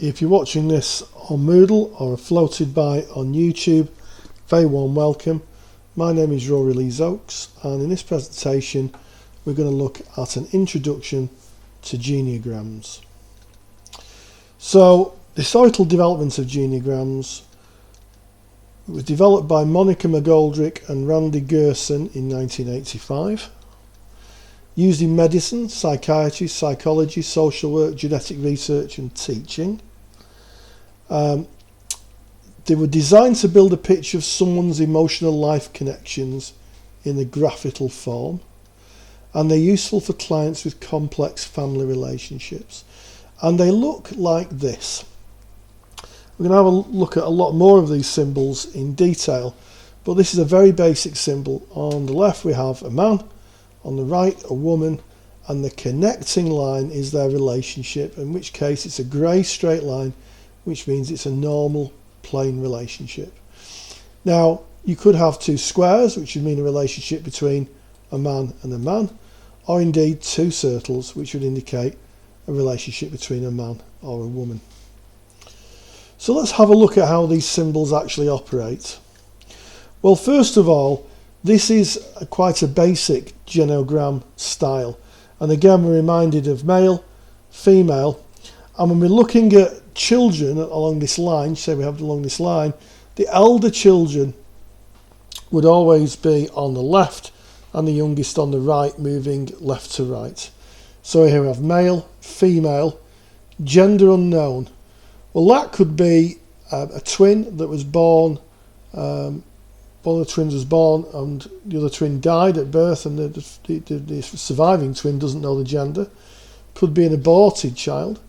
If you're watching this on Moodle or floated by on YouTube, very warm welcome. My name is Rory Lees-Oakes, and in this presentation we're going to look at an introduction to geneograms. So, the historical development of geneograms was developed by Monica McGoldrick and Randy Gerson in 1985. Used in medicine, psychiatry, psychology, social work, genetic research and teaching. They were designed to build a picture of someone's emotional life connections in a graphical form, and they're useful for clients with complex family relationships. And they look like this. We're going to have a look at a lot more of these symbols in detail, but this is a very basic symbol. On the left we have a man, on the right a woman, and the connecting line is their relationship, in which case it's a grey straight line, which means it's a normal plane relationship. Now you could have two squares, which would mean a relationship between a man and a man, or indeed two circles, which would indicate a relationship between a man or a woman. So let's have a look at how these symbols actually operate. Well, first of all, this is quite a basic genogram style, and again we're reminded of male, female, and when we're looking at children along this line, say we have along this line, the elder children would always be on the left and the youngest on the right, moving left to right. So here we have male, female, gender unknown. Well, that could be a twin that was born, one of the twins was born and the other twin died at birth, and the surviving twin doesn't know the gender. Could be an aborted child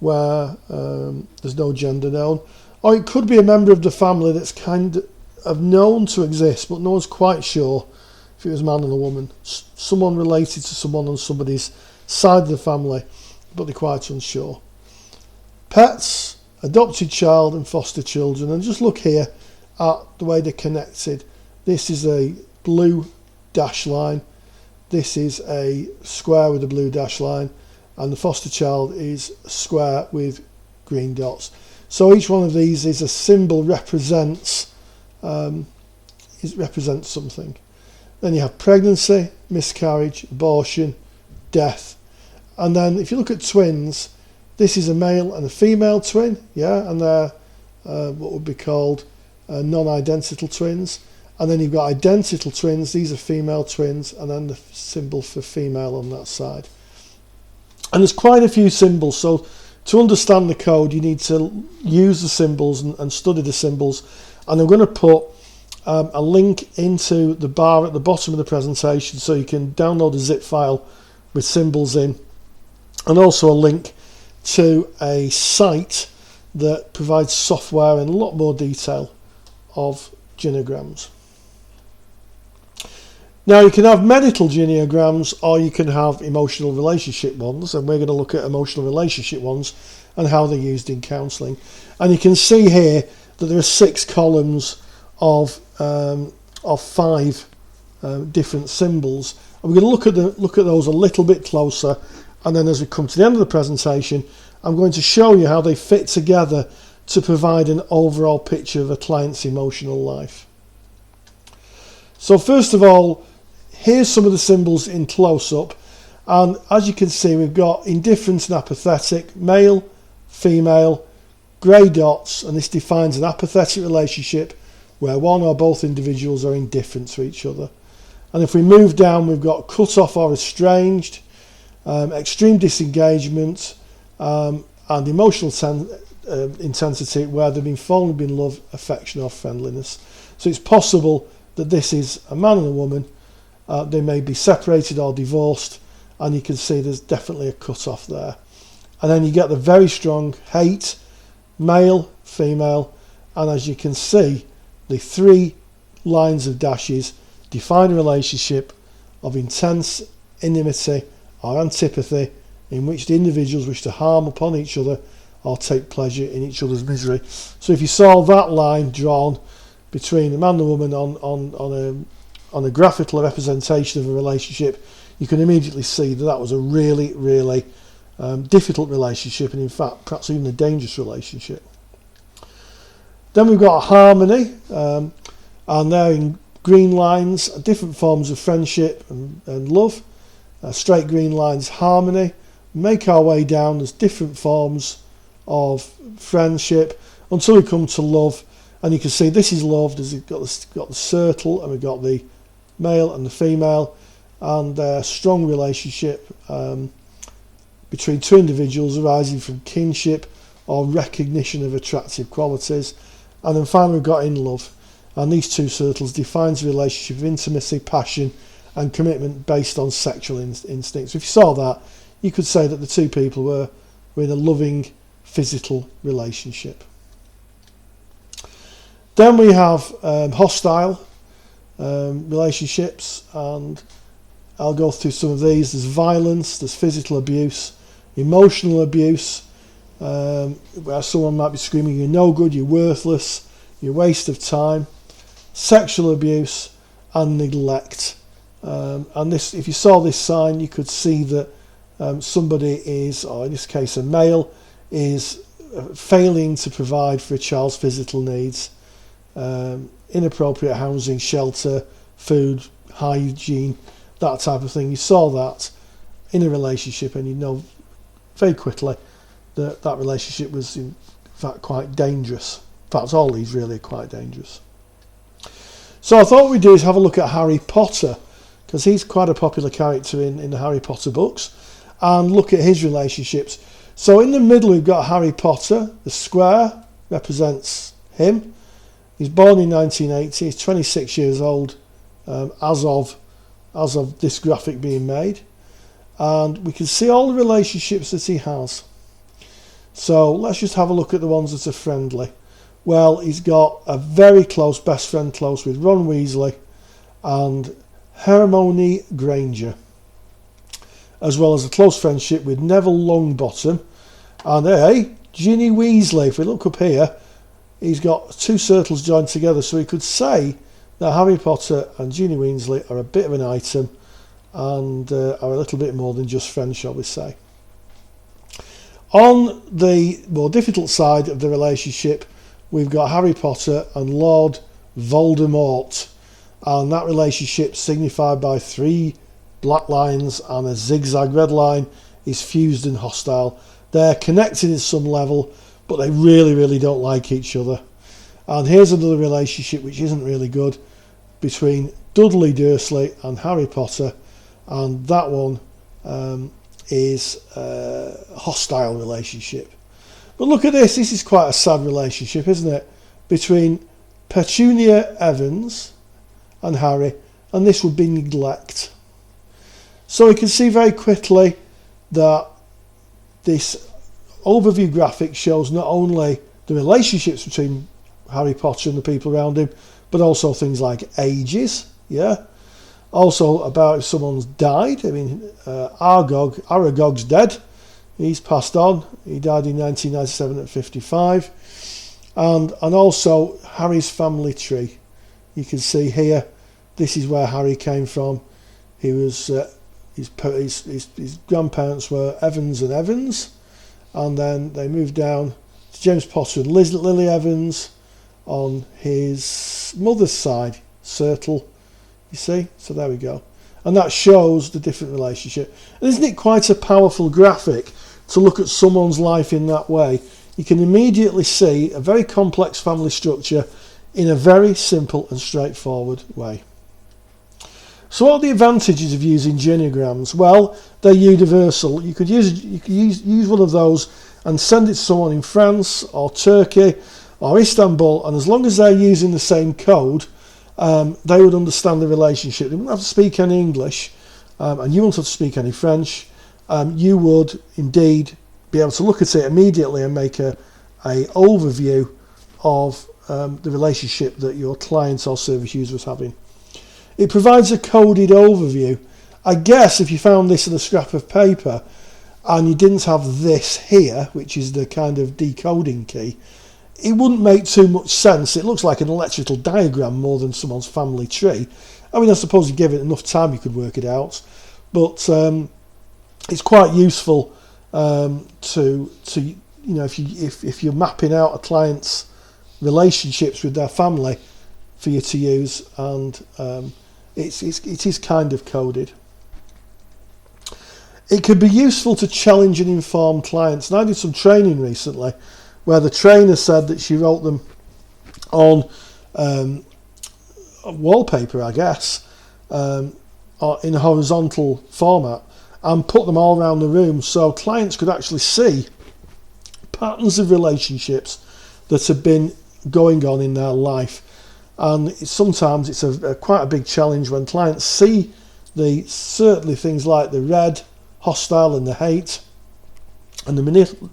where there's no gender known, or it could be a member of the family that's kind of known to exist, but no one's quite sure if it was a man or a woman. Someone related to someone on somebody's side of the family, but they're quite unsure. Pets, adopted child and foster children, and just look here at the way they're connected. This is a blue dash line, this is a square with a blue dash line, and the foster child is a square with green dots. So each one of these is a symbol, represents something. Then you have pregnancy, miscarriage, abortion, death. And then if you look at twins, this is a male and a female twin, yeah, and they're what would be called non-identical twins. And then you've got identical twins, these are female twins, and then the symbol for female on that side. And there's quite a few symbols, so to understand the code you need to use the symbols and study the symbols. And I'm going to put a link into the bar at the bottom of the presentation so you can download a zip file with symbols in, and also a link to a site that provides software and a lot more detail of genograms. Now you can have medical geneograms or you can have emotional relationship ones, and we're going to look at emotional relationship ones and how they're used in counselling. And you can see here that there are 6 columns of 5 different symbols, and we're going to look at those a little bit closer, and then as we come to the end of the presentation I'm going to show you how they fit together to provide an overall picture of a client's emotional life. So first of all, here's some of the symbols in close-up, and as you can see we've got indifferent and apathetic, male, female, grey dots, and this defines an apathetic relationship where one or both individuals are indifferent to each other. And if we move down we've got cut off or estranged, extreme disengagement, and emotional intensity where they've been fallen in love, affection or friendliness. So it's possible that this is a man and a woman, they may be separated or divorced, and you can see there's definitely a cut off there. And then you get the very strong hate, male, female, and as you can see the 3 lines of dashes define a relationship of intense enmity or antipathy in which the individuals wish to harm upon each other or take pleasure in each other's misery. So if you saw that line drawn between a man and a woman on a graphical representation of a relationship, you can immediately see that that was a really difficult relationship, and in fact perhaps even a dangerous relationship. Then we've got harmony, and there in green lines are different forms of friendship and love. Straight green lines, harmony. Make our way down, there's different forms of friendship until we come to love, and you can see this is love. There's got the circle, and we've got the male and the female, and a strong relationship between two individuals arising from kinship or recognition of attractive qualities. And then finally we've got in love, and these two circles defines a relationship of intimacy, passion and commitment based on sexual instincts. If you saw that, you could say that the two people were in a loving physical relationship. Then we have hostile relationships, and I'll go through some of these. There's violence, there's physical abuse, emotional abuse, where someone might be screaming, you're no good, you're worthless, you're a waste of time, sexual abuse and neglect. And this, if you saw this sign, you could see that somebody is, or in this case a male, is failing to provide for a child's physical needs, inappropriate housing, shelter, food, hygiene, that type of thing. You saw that in a relationship, and you know very quickly that that relationship was in fact quite dangerous. In fact, all these really are quite dangerous. So I thought what we'd do is have a look at Harry Potter, because he's quite a popular character in the Harry Potter books, and look at his relationships. So in the middle we've got Harry Potter. The square represents him. He's born in 1980. He's 26 years old as of this graphic being made, and we can see all the relationships that he has. So let's just have a look at the ones that are friendly. Well, he's got a very close best friend, close with Ron Weasley and Hermione Granger, as well as a close friendship with Neville Longbottom and Ginny Weasley. If we look up here, he's got two circles joined together, so we could say that Harry Potter and Ginny Weasley are a bit of an item and are a little bit more than just friends, shall we say. On the more difficult side of the relationship, we've got Harry Potter and Lord Voldemort, and that relationship, signified by 3 black lines and a zigzag red line, is fused and hostile. They're connected in some level, but they really don't like each other. And here's another relationship which isn't really good, between Dudley Dursley and Harry Potter, and that one is a hostile relationship. But look at this is quite a sad relationship, isn't it, between Petunia Evans and Harry, and this would be neglect. So we can see very quickly that this overview graphic shows not only the relationships between Harry Potter and the people around him, but also things like ages, also about if someone's died. I mean, Aragog's dead, he's passed on, he died in 1997 at 55, and also Harry's family tree. You can see here, this is where Harry came from. He was his grandparents were Evans and Evans, and then they moved down to James Potter and Lily Evans on his mother's side, Cirtle, you see. So there we go, and that shows the different relationship. And isn't it quite a powerful graphic to look at someone's life in that way? You can immediately see a very complex family structure in a very simple and straightforward way. So what are the advantages of using geneograms? Well, they're universal. You could use one of those and send it to someone in France or Turkey or Istanbul, and as long as they're using the same code, they would understand the relationship. They wouldn't have to speak any English, and you wouldn't have to speak any French. You would indeed be able to look at it immediately and make a overview of the relationship that your client or service user was having. It provides a coded overview. I guess if you found this in a scrap of paper and you didn't have this here, which is the kind of decoding key, it wouldn't make too much sense. It looks like an electrical diagram more than someone's family tree. I mean, I suppose you give it enough time you could work it out, but it's quite useful if you're mapping out a client's relationships with their family for you to use, and it is kind of coded. It could be useful to challenge and inform clients. And I did some training recently where the trainer said that she wrote them on wallpaper, I guess, or in a horizontal format, and put them all around the room so clients could actually see patterns of relationships that have been going on in their life. And sometimes it's quite a big challenge when clients see certainly things like the red, hostile, and the hate, and the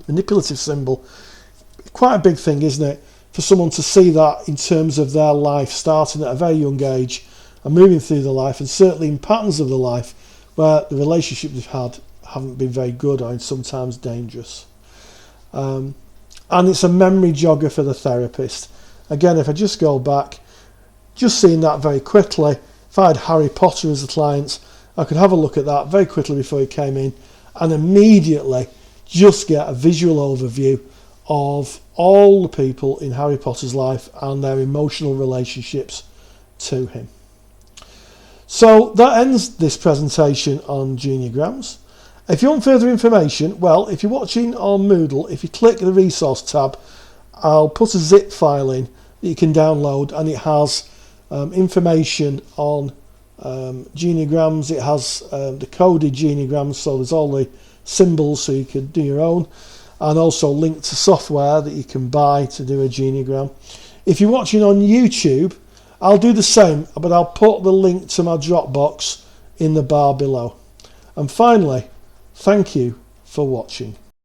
manipulative symbol. Quite a big thing, isn't it, for someone to see that in terms of their life starting at a very young age and moving through the life, and certainly in patterns of the life where the relationships they've had haven't been very good or sometimes dangerous. And it's a memory jogger for the therapist. Again, if I just go back, just seeing that very quickly, if I had Harry Potter as a client, I could have a look at that very quickly before he came in and immediately just get a visual overview of all the people in Harry Potter's life and their emotional relationships to him. So that ends this presentation on geneograms. If you want further information, well, if you're watching on Moodle, if you click the resource tab, I'll put a zip file in that you can download, and it has information on geneograms. It has the coded geneograms, so there's all the symbols so you can do your own, and also link to software that you can buy to do a geneogram. If you're watching on YouTube, I'll do the same, but I'll put the link to my Dropbox in the bar below. And finally, thank you for watching.